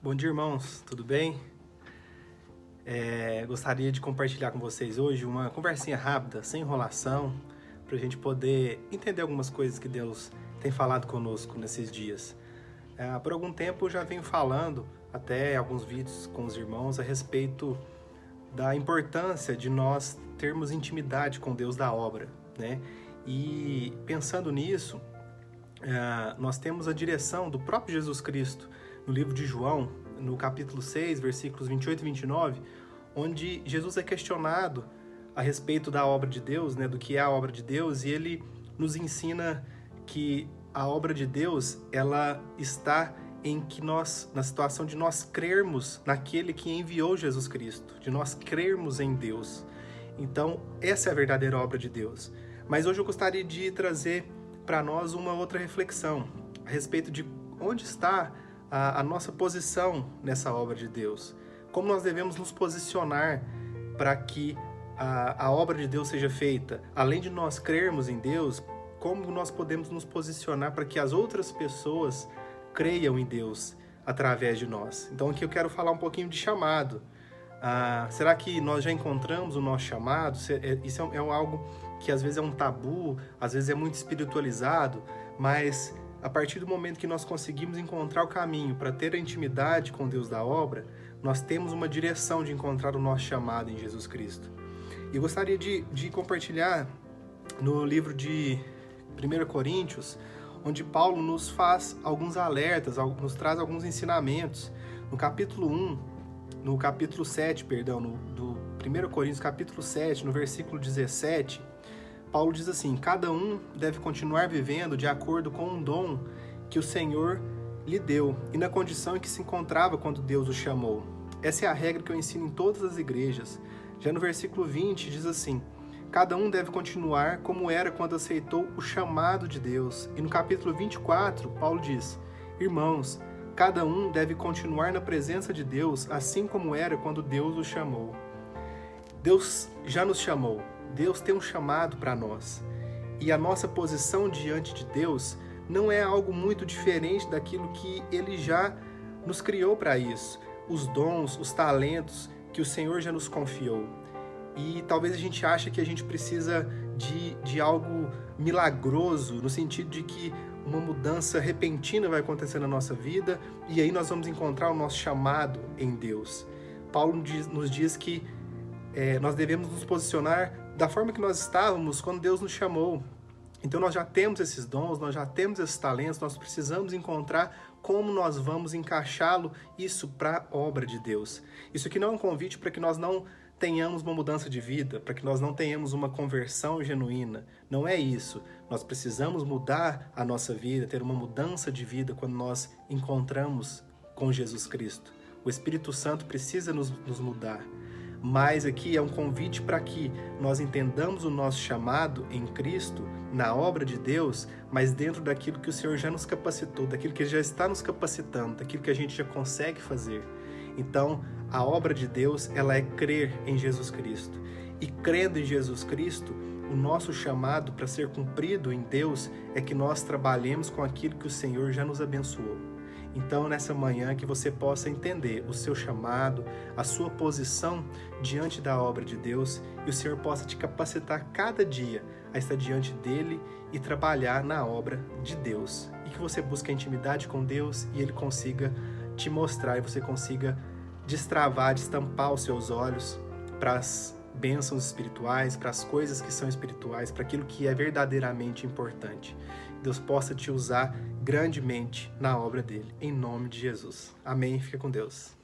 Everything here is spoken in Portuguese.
Bom dia, irmãos, tudo bem? Gostaria de compartilhar com vocês hoje uma conversinha rápida, sem enrolação, para a gente poder entender algumas coisas que Deus tem falado conosco nesses dias. Por algum tempo eu já venho falando, até alguns vídeos com os irmãos, a respeito da importância de nós termos intimidade com Deus da obra, né? E pensando nisso, nós temos a direção do próprio Jesus Cristo no livro de João, no capítulo 6, versículos 28 e 29, onde Jesus é questionado a respeito da obra de Deus, né, do que é a obra de Deus, e ele nos ensina que a obra de Deus, ela está em que nós, na situação de nós crermos naquele que enviou Jesus Cristo, de nós crermos em Deus. Então, essa é a verdadeira obra de Deus. Mas hoje eu gostaria de trazer para nós uma outra reflexão a respeito de onde está a nossa posição nessa obra de Deus. Como nós devemos nos posicionar para que a obra de Deus seja feita. Além de nós crermos em Deus, como nós podemos nos posicionar para que as outras pessoas creiam em Deus através de nós. Então aqui eu quero falar um pouquinho de chamado. Será que nós já encontramos o nosso chamado? Isso é algo que às vezes é um tabu, às vezes é muito espiritualizado, mas a partir do momento que nós conseguimos encontrar o caminho para ter a intimidade com Deus da obra, nós temos uma direção de encontrar o nosso chamado em Jesus Cristo. E eu gostaria de compartilhar no livro de 1 Coríntios, onde Paulo nos faz alguns alertas, nos traz alguns ensinamentos. No capítulo 7, do 1 Coríntios, capítulo 7, no versículo 17, Paulo diz assim: cada um deve continuar vivendo de acordo com um dom que o Senhor lhe deu e na condição em que se encontrava quando Deus o chamou. Essa é a regra que eu ensino em todas as igrejas. Já no versículo 20 diz assim: cada um deve continuar como era quando aceitou o chamado de Deus. E no capítulo 24, Paulo diz: irmãos, cada um deve continuar na presença de Deus assim como era quando Deus o chamou. Deus já nos chamou. Deus tem um chamado para nós. E a nossa posição diante de Deus não é algo muito diferente daquilo que Ele já nos criou para isso. Os dons, os talentos que o Senhor já nos confiou. E talvez a gente ache que a gente precisa de algo milagroso, no sentido de que uma mudança repentina vai acontecer na nossa vida e aí nós vamos encontrar o nosso chamado em Deus. Paulo nos diz que nós devemos nos posicionar da forma que nós estávamos quando Deus nos chamou. Então nós já temos esses dons, nós já temos esses talentos, nós precisamos encontrar como nós vamos encaixá-lo isso para a obra de Deus. Isso aqui não é um convite para que nós não tenhamos uma mudança de vida, para que nós não tenhamos uma conversão genuína. Não é isso. Nós precisamos mudar a nossa vida, ter uma mudança de vida quando nós encontramos com Jesus Cristo. O Espírito Santo precisa nos mudar. Mas aqui é um convite para que nós entendamos o nosso chamado em Cristo, na obra de Deus, mas dentro daquilo que o Senhor já nos capacitou, daquilo que Ele já está nos capacitando, daquilo que a gente já consegue fazer. Então, a obra de Deus, ela é crer em Jesus Cristo. E crendo em Jesus Cristo, o nosso chamado para ser cumprido em Deus é que nós trabalhemos com aquilo que o Senhor já nos abençoou. Então, nessa manhã, que você possa entender o seu chamado, a sua posição diante da obra de Deus e o Senhor possa te capacitar cada dia a estar diante dEle e trabalhar na obra de Deus. E que você busque a intimidade com Deus e Ele consiga te mostrar e você consiga destravar, destampar os seus olhos para as bênçãos espirituais, para as coisas que são espirituais, para aquilo que é verdadeiramente importante. Deus possa te usar grandemente na obra dele, em nome de Jesus. Amém. Fica com Deus.